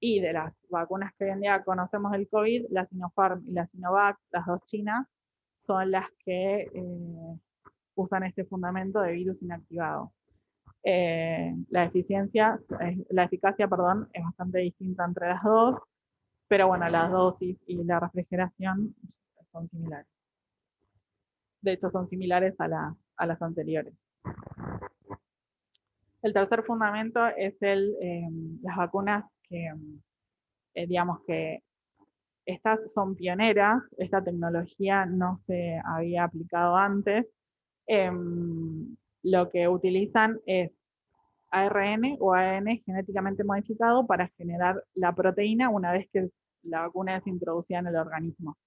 Y de las vacunas que hoy en día conocemos del COVID, la Sinopharm y la Sinovac, las dos chinas, son las que usan este fundamento de virus inactivado. La eficacia, perdón, es bastante distinta entre las dos, pero bueno, las dosis y la refrigeración son similares. De hecho, son similares a las anteriores. El tercer fundamento es las vacunas que, digamos que estas son pioneras, esta tecnología no se había aplicado antes. Lo que utilizan es ARN o ADN genéticamente modificado para generar la proteína una vez que la vacuna es introducida en el organismo.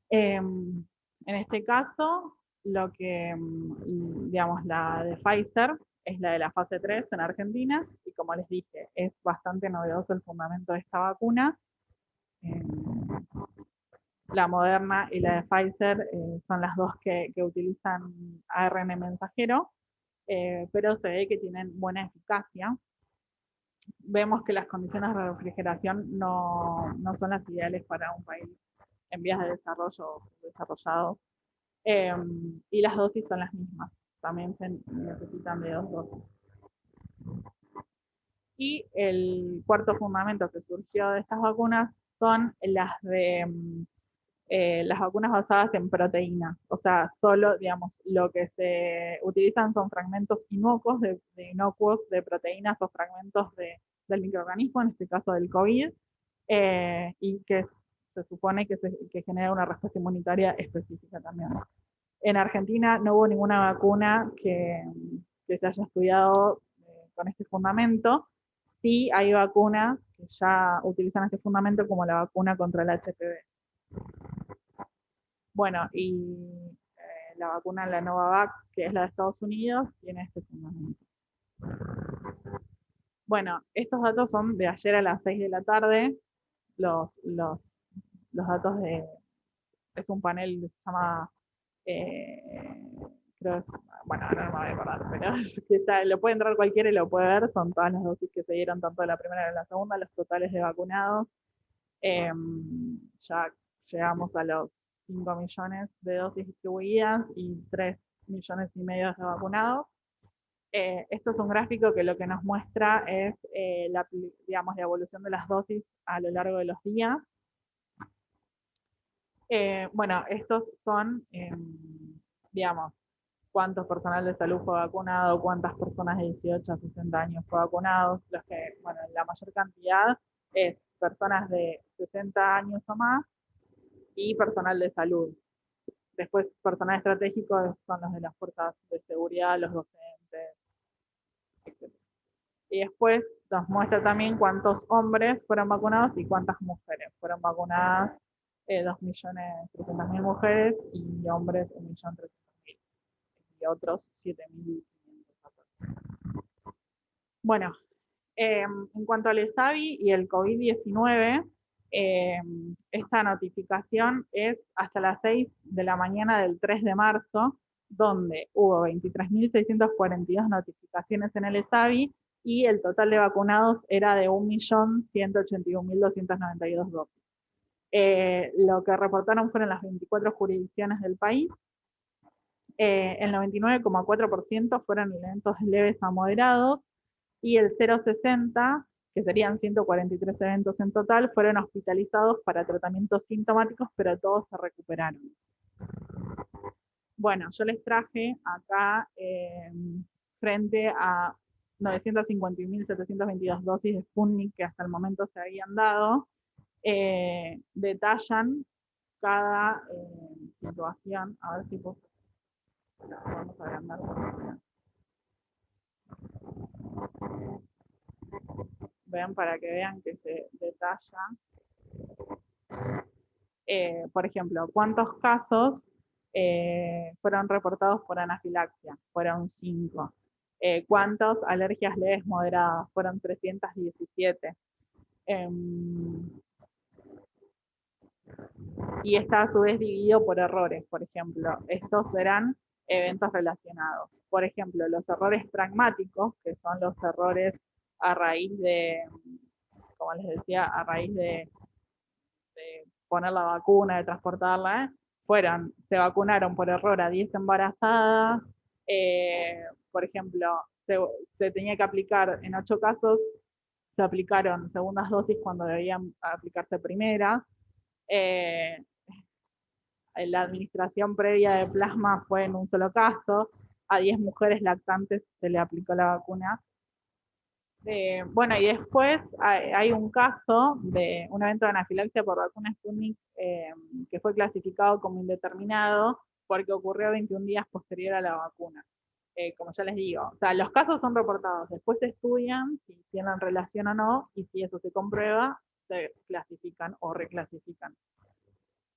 En este caso, digamos, la de Pfizer es la de la fase 3 en Argentina, y como les dije, es bastante novedoso el fundamento de esta vacuna. La Moderna y la de Pfizer son las dos que utilizan ARN mensajero, pero se ve que tienen buena eficacia. Vemos que las condiciones de refrigeración no son las ideales para un país en vías de desarrollo desarrollado. Y las dosis son las mismas, también se necesitan de 2 dosis. Y el cuarto fundamento que surgió de estas vacunas son las vacunas basadas en proteínas, o sea, solo, digamos, lo que se utilizan son fragmentos inocuos de proteínas o fragmentos del microorganismo, en este caso del COVID, y que se supone que genera una respuesta inmunitaria específica también. En Argentina no hubo ninguna vacuna que se haya estudiado con este fundamento. Sí hay vacunas que ya utilizan este fundamento, como la vacuna contra el HPV. Bueno, y la vacuna, la Novavax, que es la de Estados Unidos, tiene este fundamento. Bueno, estos datos son de ayer a las 6 de la tarde. Los datos es un panel que se llama, creo es, bueno, ahora no me voy a acordar, pero lo puede entrar cualquiera y lo puede ver. Son todas las dosis que se dieron, tanto de la primera como de la segunda, los totales de vacunados. Ya llegamos a los 5 millones de dosis distribuidas y 3 millones y medio de vacunados. Esto es un gráfico que lo que nos muestra es digamos, la evolución de las dosis a lo largo de los días. Bueno, estos son, digamos, cuántos personal de salud fue vacunado, cuántas personas de 18 a 60 años fue vacunados. Bueno, la mayor cantidad es personas de 60 años o más y personal de salud. Después, personal estratégico son los de las fuerzas de seguridad, los docentes, etc. Y después nos muestra también cuántos hombres fueron vacunados y cuántas mujeres fueron vacunadas. 2.300.000 mujeres y hombres 1.300.000 y otros 7.514. Bueno, en cuanto al ESAVI y el COVID-19, esta notificación es hasta las 6 de la mañana del 3 de marzo, donde hubo 23.642 notificaciones en el ESAVI y el total de vacunados era de 1.181.292 dosis. Lo que reportaron fueron las 24 jurisdicciones del país. El 99,4% fueron eventos leves a moderados y el 0,60%, que serían 143 eventos en total, fueron hospitalizados para tratamientos sintomáticos, pero todos se recuperaron. Bueno, yo les traje acá frente a 951.722 dosis de Sputnik que hasta el momento se habían dado, detallan cada situación. A ver si puedo. Vamos a agrandar. Vean, para que vean que se detalla. Por ejemplo, ¿cuántos casos fueron reportados por anafilaxia? Fueron 5. ¿Cuántas alergias leves moderadas? Fueron 317. Em, y está a su vez dividido por errores, por ejemplo. Estos serán eventos relacionados. Por ejemplo, los errores pragmáticos, que son los errores a raíz de, como les decía, a raíz de poner la vacuna, de transportarla, se vacunaron por error a 10 embarazadas, por ejemplo, se tenía que aplicar en 8 casos, se aplicaron segundas dosis cuando debían aplicarse primeras, eh, la administración previa de plasma fue en un solo caso, a 10 mujeres lactantes se le aplicó la vacuna. Bueno, y después hay un caso de un evento de anafilaxia por vacuna Sputnik que fue clasificado como indeterminado porque ocurrió 21 días posterior a la vacuna. Como ya les digo, o sea, los casos son reportados, después se estudian si tienen relación o no, y si eso se comprueba, se clasifican o reclasifican.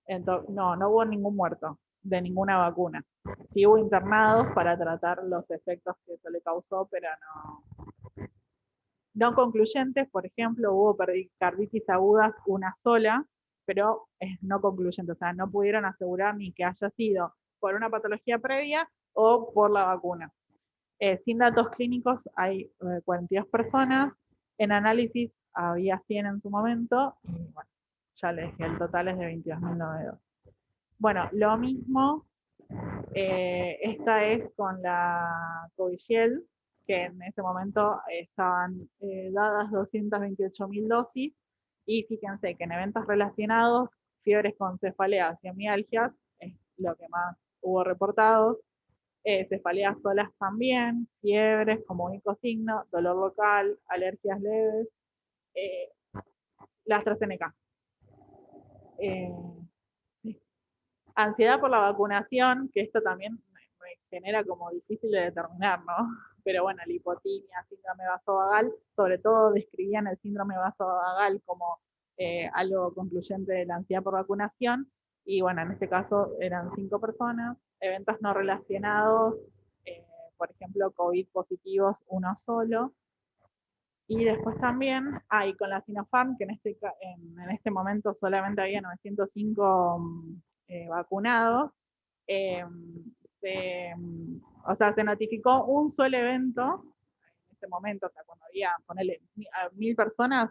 Entonces, no hubo ningún muerto de ninguna vacuna. Sí hubo internados para tratar los efectos que eso le causó, pero no concluyentes. Por ejemplo, hubo pericarditis agudas una sola, pero es no concluyente, o sea, no pudieron asegurar ni que haya sido por una patología previa o por la vacuna. Sin datos clínicos hay 42 personas, en análisis había 100 en su momento, y bueno, ya les dije, el total es de 22.092. Bueno, lo mismo, esta es con la Covishield, que en ese momento estaban dadas 228.000 dosis, y fíjense que en eventos relacionados, fiebres con cefaleas y mialgias es lo que más hubo reportados, cefaleas solas también, fiebres como único signo, dolor local, alergias leves, eh, la AstraZeneca. Eh, Ansiedad por la vacunación, que esto también me genera como difícil de determinar, ¿no? Pero bueno, lipotimia, síndrome vasovagal, sobre todo describían el síndrome vasovagal como algo concluyente de la ansiedad por vacunación, y bueno, en este caso eran 5 personas, eventos no relacionados, eh, por ejemplo, COVID positivos, uno solo, y después también hay con la Sinopharm, que en este momento solamente había 905 vacunados, eh, o sea, se notificó un solo evento, en este momento, o sea, cuando había, ponele, 1.000 personas,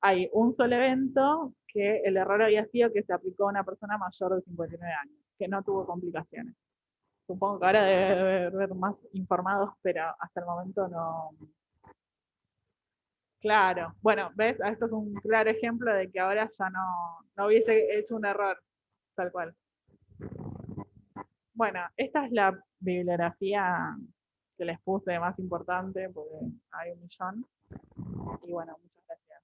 hay un solo evento que el error había sido que se aplicó a una persona mayor de 59 años, que no tuvo complicaciones. Supongo que ahora debe haber más informados, pero hasta el momento no. Claro, bueno, ¿ves? Esto es un claro ejemplo de que ahora ya no hubiese hecho un error, tal cual. Bueno, esta es la bibliografía que les puse más importante, porque hay un millón. Y bueno, muchas gracias.